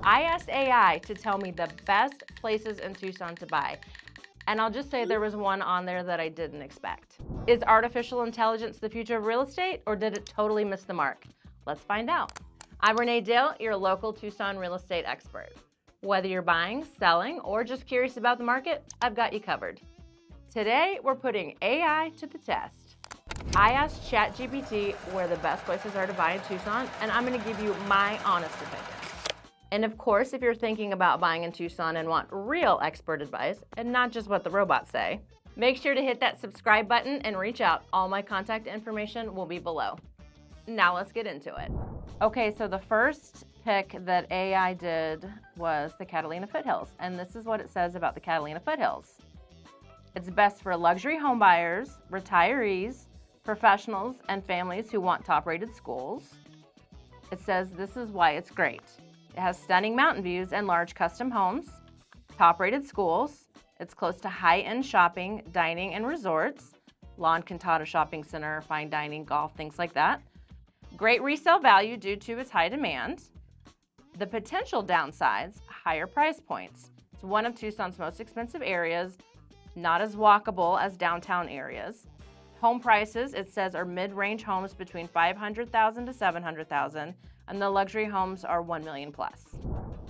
I asked AI to tell me the best places in Tucson to buy. And I'll just say there was one on there that I didn't expect. Is artificial intelligence the future of real estate, or did it totally miss the mark? Let's find out. I'm Renee Dale, your local Tucson real estate expert. Whether you're buying, selling, or just curious about the market, I've got you covered. Today, we're putting AI to the test. I asked ChatGPT where the best places are to buy in Tucson, and I'm gonna give you my honest opinion. And of course, if you're thinking about buying in Tucson and want real expert advice, and not just what the robots say, make sure to hit that subscribe button and reach out. All my contact information will be below. Now let's get into it. Okay, so the first pick that AI did was the Catalina Foothills, and this is what it says about the Catalina Foothills. It's best for luxury home buyers, retirees, professionals, and families who want top-rated schools. It says this is why it's great. It has stunning mountain views and large custom homes, top-rated schools. It's close to high-end shopping, dining, and resorts, La Encantada Shopping Center, fine dining, golf, things like that. Great resale value due to its high demand. The potential downsides, higher price points. It's one of Tucson's most expensive areas, not as walkable as downtown areas. Home prices, it says, are mid-range homes between $500,000 to $700,000, and the luxury homes are $1 million plus.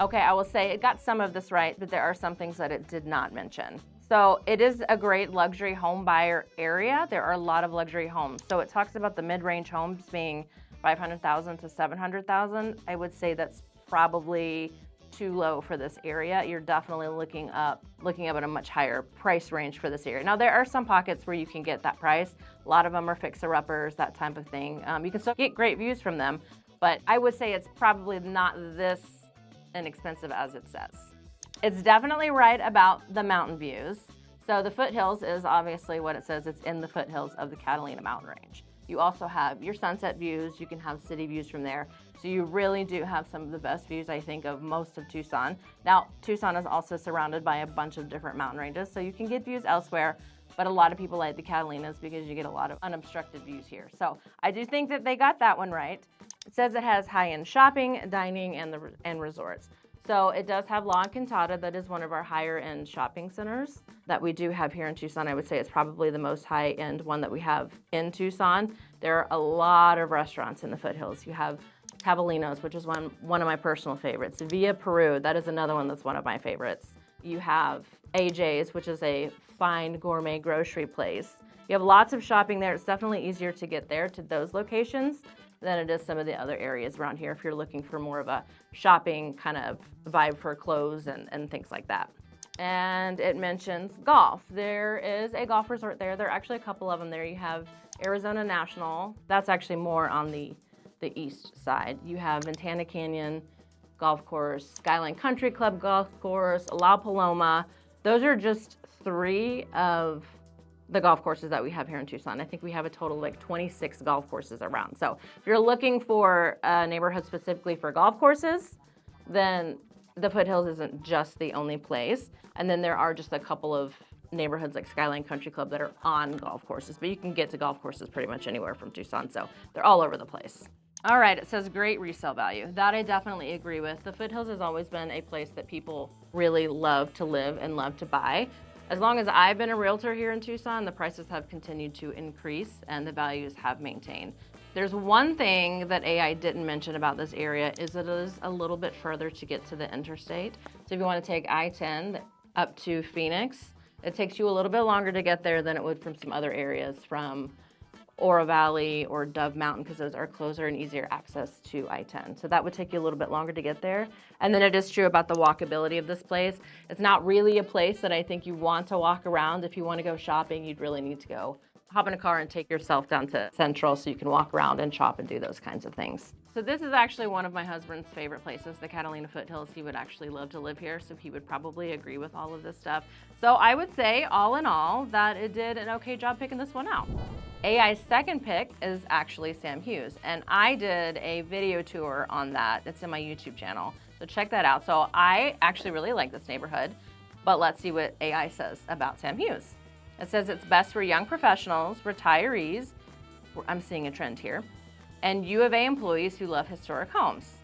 Okay, I will say it got some of this right, but there are some things that it did not mention. So it is a great luxury home buyer area. There are a lot of luxury homes. So it talks about the mid-range homes being $500,000 to $700,000. I would say that's probably too low for this area. You're definitely looking up at a much higher price range for this area. Now, there are some pockets where you can get that price. A lot of them are fixer-uppers, that type of thing. You can still get great views from them, but I would say it's probably not this inexpensive as it says. It's definitely right about the mountain views. So the foothills is obviously what it says. It's in the foothills of the Catalina mountain range. You also have your sunset views. You can have city views from there. So you really do have some of the best views, I think, of most of Tucson. Now, Tucson is also surrounded by a bunch of different mountain ranges, so you can get views elsewhere, but a lot of people like the Catalinas because you get a lot of unobstructed views here. So I do think that they got that one right. It says it has high-end shopping, dining, and resorts. So it does have La Encantada. That is one of our higher-end shopping centers that we do have here in Tucson. I would say it's probably the most high-end one that we have in Tucson. There are a lot of restaurants in the foothills. You have Tabalino's, which is one of my personal favorites. Via Peru, that is another one that's one of my favorites. You have AJ's, which is a fine gourmet grocery place. You have lots of shopping there. It's definitely easier to get there to those locations than it is some of the other areas around here if you're looking for more of a shopping kind of vibe for clothes and things like that. And it mentions golf. There is a golf resort there. There are actually a couple of them there. You have Arizona National. That's actually more on the east side. You have Ventana Canyon Golf Course, Skyline Country Club Golf Course, La Paloma. Those are just 3 of the golf courses that we have here in Tucson. I think we have a total of like 26 golf courses around. So if you're looking for a neighborhood specifically for golf courses, then the foothills isn't just the only place. And then there are just a couple of neighborhoods like Skyline Country Club that are on golf courses, but you can get to golf courses pretty much anywhere from Tucson. So they're all over the place. All right, it says great resale value. That I definitely agree with. The foothills has always been a place that people really love to live and love to buy. As long as I've been a realtor here in Tucson, the prices have continued to increase and the values have maintained. There's one thing that AI didn't mention about this area is that it is a little bit further to get to the interstate. So if you want to take I-10 up to Phoenix, it takes you a little bit longer to get there than it would from some other areas from Oro Valley or Dove Mountain, because those are closer and easier access to I-10. So that would take you a little bit longer to get there. And then it is true about the walkability of this place. It's not really a place that I think you want to walk around. If you want to go shopping, you'd really need to go hop in a car and take yourself down to Central so you can walk around and shop and do those kinds of things. So this is actually one of my husband's favorite places, the Catalina Foothills. He would actually love to live here, so he would probably agree with all of this stuff. So I would say, all in all, that it did an okay job picking this one out. AI's second pick is actually Sam Hughes, and I did a video tour on that. It's in my YouTube channel, so check that out. So I actually really like this neighborhood, but let's see what AI says about Sam Hughes. It says it's best for young professionals, retirees, I'm seeing a trend here, and U of A employees who love historic homes.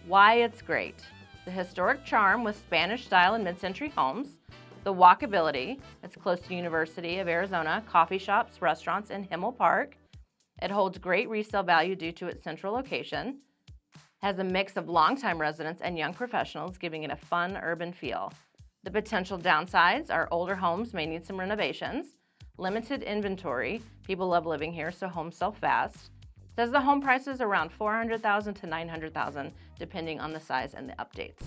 Why it's great. The historic charm with Spanish style and mid-century homes. The walkability, it's close to University of Arizona, coffee shops, restaurants, and Himmel Park. It holds great resale value due to its central location. Has a mix of longtime residents and young professionals, giving it a fun urban feel. The potential downsides are older homes may need some renovations. Limited inventory, people love living here, so homes sell fast. Says the home price is around $400,000 to $900,000, depending on the size and the updates.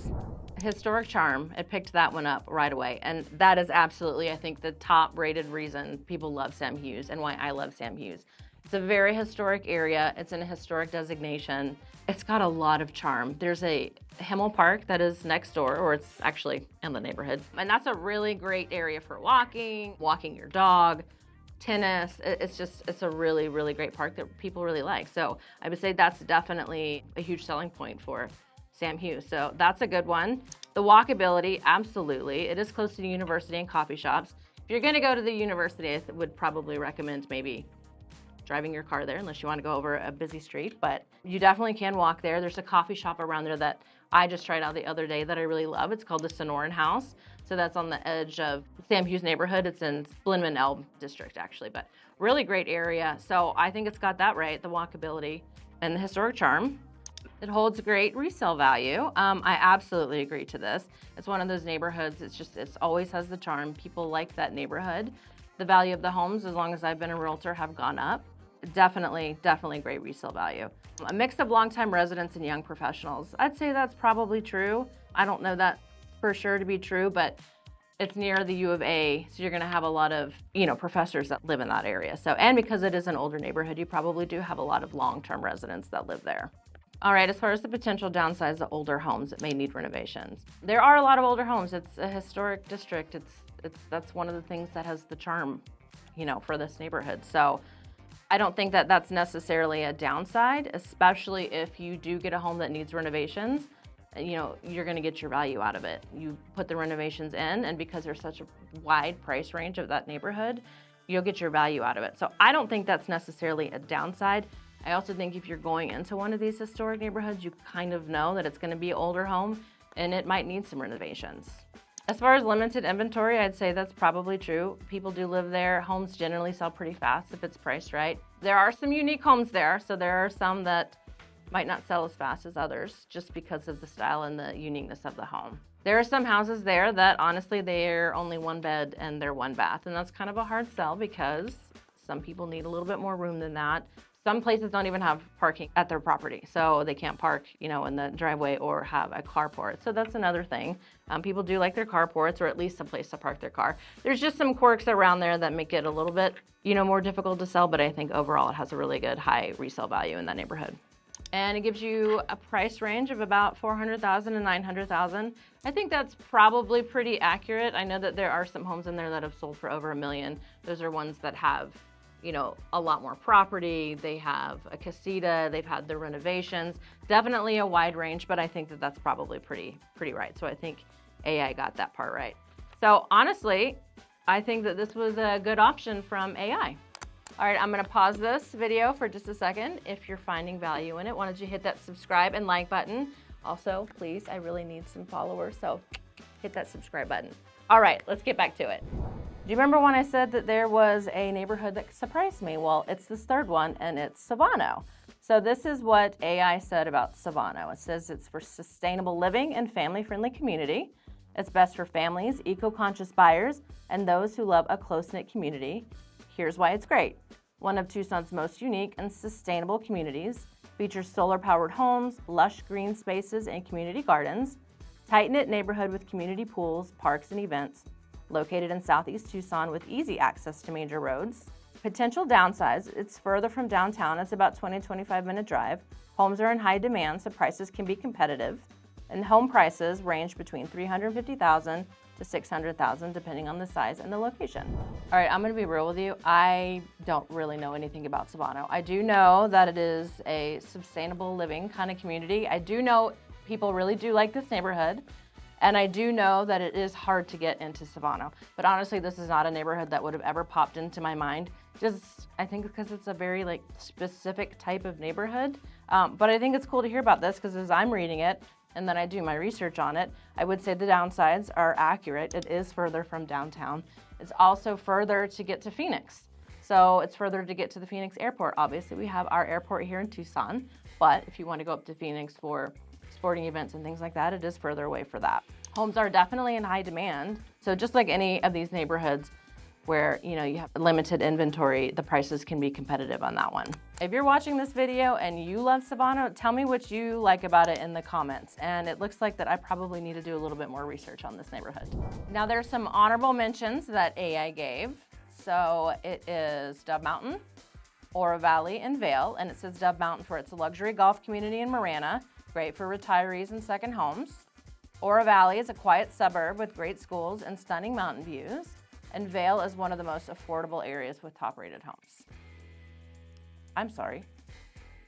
Historic charm, it picked that one up right away. And that is absolutely, I think, the top rated reason people love Sam Hughes and why I love Sam Hughes. It's a very historic area. It's in a historic designation. It's got a lot of charm. There's a Himmel Park that is next door, or it's actually in the neighborhood. And that's a really great area for walking your dog, tennis. It's a really, really great park that people really like. So I would say that's definitely a huge selling point for Sam Hughes. So that's a good one. The walkability, absolutely. It is close to the university and coffee shops. If you're gonna go to the university, I would probably recommend maybe driving your car there unless you want to go over a busy street, but you definitely can walk there. There's a coffee shop around there that I just tried out the other day that I really love. It's called the Sonoran House. So that's on the edge of Sam Hughes neighborhood. It's in Blinman Elm district actually, but really great area. So I think it's got that right, the walkability and the historic charm. It holds great resale value. I absolutely agree to this. It's one of those neighborhoods, it's always has the charm. People like that neighborhood. The value of the homes, as long as I've been a realtor, have gone up. Definitely great resale value. A mix of longtime residents and young professionals. I'd say that's probably true. I don't know that for sure to be true, but it's near the U of A, so you're gonna have a lot of, professors that live in that area. So, and because it is an older neighborhood, you probably do have a lot of long-term residents that live there. All right, as far as the potential downsides of older homes that may need renovations. There are a lot of older homes. It's a historic district. That's one of the things that has the charm, for this neighborhood. So I don't think that that's necessarily a downside, especially if you do get a home that needs renovations. You're going to get your value out of it. You put the renovations in, and because there's such a wide price range of that neighborhood, you'll get your value out of it. So I don't think that's necessarily a downside. I also think if you're going into one of these historic neighborhoods, you kind of know that it's going to be an older home and it might need some renovations. As far as limited inventory, I'd say that's probably true. People do live there. Homes generally sell pretty fast if it's priced right. There are some unique homes there, so there are some that might not sell as fast as others just because of the style and the uniqueness of the home. There are some houses there that honestly, they're only one bed and they're one bath, and that's kind of a hard sell because some people need a little bit more room than that. Some places don't even have parking at their property, so they can't park, in the driveway or have a carport. So that's another thing. People do like their carports, or at least a place to park their car. There's just some quirks around there that make it a little bit, more difficult to sell, but I think overall it has a really good high resale value in that neighborhood. And it gives you a price range of about $400,000 to $900,000. I think that's probably pretty accurate. I know that there are some homes in there that have sold for over $1 million. Those are ones that have a lot more property. They have a casita, they've had the renovations, definitely a wide range, but I think that that's probably pretty right. So I think AI got that part right. So honestly, I think that this was a good option from AI. All right, I'm gonna pause this video for just a second. If you're finding value in it, why don't you hit that subscribe and like button. Also, please, I really need some followers, so hit that subscribe button. All right, let's get back to it. Do you remember when I said that there was a neighborhood that surprised me? Well, it's this third one, and it's Civano. So this is what AI said about Civano. It says it's for sustainable living and family-friendly community. It's best for families, eco-conscious buyers, and those who love a close-knit community. Here's why it's great. One of Tucson's most unique and sustainable communities, features solar-powered homes, lush green spaces, and community gardens, tight-knit neighborhood with community pools, parks, and events, located in southeast Tucson with easy access to major roads. Potential downsides, it's further from downtown, it's about 20-25 minute drive. Homes are in high demand, so prices can be competitive. And home prices range between $350,000 to $600,000 depending on the size and the location. All right, I'm gonna be real with you. I don't really know anything about Civano. I do know that it is a sustainable living kind of community. I do know people really do like this neighborhood. And I do know that it is hard to get into Civano. But honestly, this is not a neighborhood that would have ever popped into my mind. I think because it's a very specific type of neighborhood. But I think it's cool to hear about this because as I'm reading it, and then I do my research on it, I would say the downsides are accurate. It is further from downtown. It's also further to get to Phoenix. So it's further to get to the Phoenix airport. Obviously, we have our airport here in Tucson, but if you want to go up to Phoenix for sporting events and things like that, it is further away for that. Homes are definitely in high demand. So just like any of these neighborhoods where you have limited inventory, the prices can be competitive on that one. If you're watching this video and you love Civano, tell me what you like about it in the comments. And it looks like that I probably need to do a little bit more research on this neighborhood. Now there's some honorable mentions that AI gave. So it is Dove Mountain, Oro Valley, and Vail. And it says Dove Mountain for its luxury golf community in Marana, great for retirees and second homes. Oro Valley is a quiet suburb with great schools and stunning mountain views. And Vail is one of the most affordable areas with top-rated homes. I'm sorry.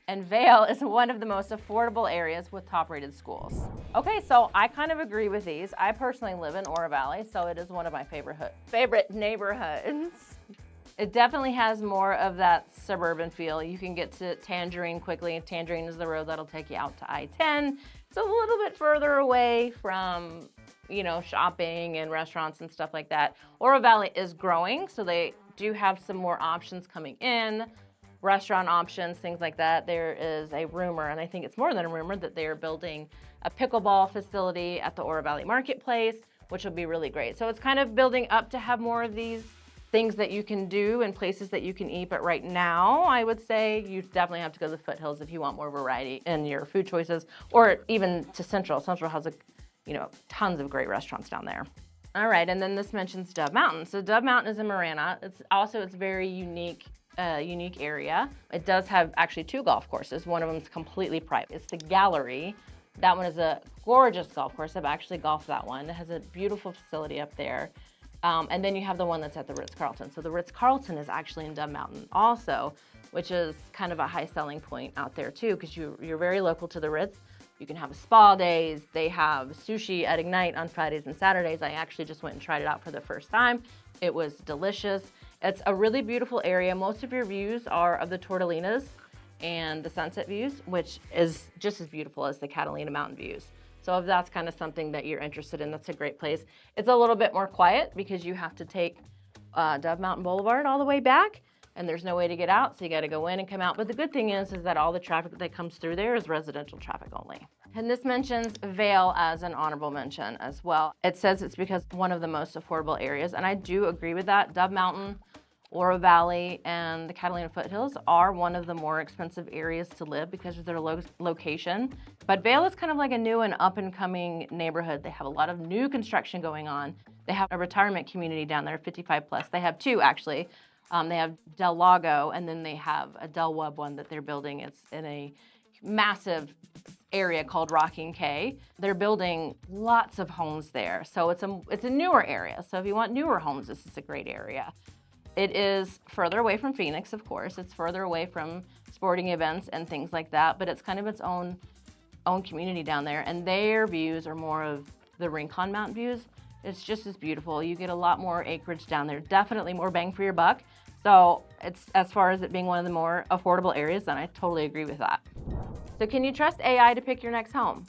And Vail is one of the most affordable areas with top-rated schools. Okay, so I kind of agree with these. I personally live in Oro Valley, so it is one of my favorite neighborhoods. It definitely has more of that suburban feel. You can get to Tangerine quickly. Tangerine is the road that'll take you out to I-10. It's a little bit further away from shopping and restaurants and stuff like that. Oro Valley is growing, so they do have some more options coming in, restaurant options, things like that. There is a rumor, and I think it's more than a rumor, that they are building a pickleball facility at the Oro Valley Marketplace, which will be really great. So it's kind of building up to have more of these things that you can do and places that you can eat. But right now, I would say you definitely have to go to the Foothills if you want more variety in your food choices, or even to Central. Central has tons of great restaurants down there. All right, and then this mentions Dove Mountain. So Dove Mountain is in Marana. It's very unique area. It does have actually 2 golf courses. One of them is completely private. It's the Gallery. That one is a gorgeous golf course. I've actually golfed that one. It has a beautiful facility up there. And then you have the one that's at the Ritz-Carlton. So the Ritz-Carlton is actually in Dove Mountain also, which is kind of a high selling point out there too, because you're very local to the Ritz. You can have spa days. They have sushi at Ignite on Fridays and Saturdays. I actually just went and tried it out for the first time. It was delicious. It's a really beautiful area. Most of your views are of the Tortolinas and the sunset views, which is just as beautiful as the Catalina mountain views. So if that's kind of something that you're interested in, that's a great place. It's a little bit more quiet because you have to take Dove Mountain Boulevard all the way back, and there's no way to get out, so you got to go in and come out. But the good thing is that all the traffic that comes through there is residential traffic only. And this mentions Vail as an honorable mention as well. It says it's because one of the most affordable areas, and I do agree with that. Dove Mountain, Oro Valley, and the Catalina Foothills are one of the more expensive areas to live because of their location. But Vail is kind of like a new and up-and-coming neighborhood. They have a lot of new construction going on. They have a retirement community down there, 55 plus. They have 2, actually. They have Del Lago, and then they have a Del Webb one that they're building. It's in a massive area called Rocking K. They're building lots of homes there. So it's a newer area. So if you want newer homes, this is a great area. It is further away from Phoenix, of course. It's further away from sporting events and things like that, but it's kind of its own community down there. And their views are more of the Rincon Mountain views. It's just as beautiful. You get a lot more acreage down there, definitely more bang for your buck. So it's, as far as it being one of the more affordable areas, then I totally agree with that. So can you trust AI to pick your next home?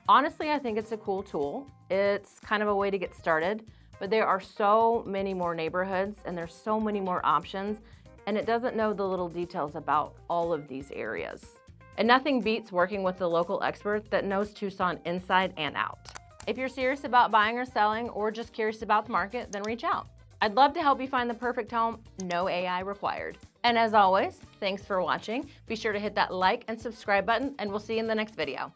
Honestly, I think it's a cool tool. It's kind of a way to get started, but there are so many more neighborhoods and there's so many more options, and it doesn't know the little details about all of these areas. And nothing beats working with a local expert that knows Tucson inside and out. If you're serious about buying or selling, or just curious about the market, then reach out. I'd love to help you find the perfect home, no AI required. And as always, thanks for watching. Be sure to hit that like and subscribe button, and we'll see you in the next video.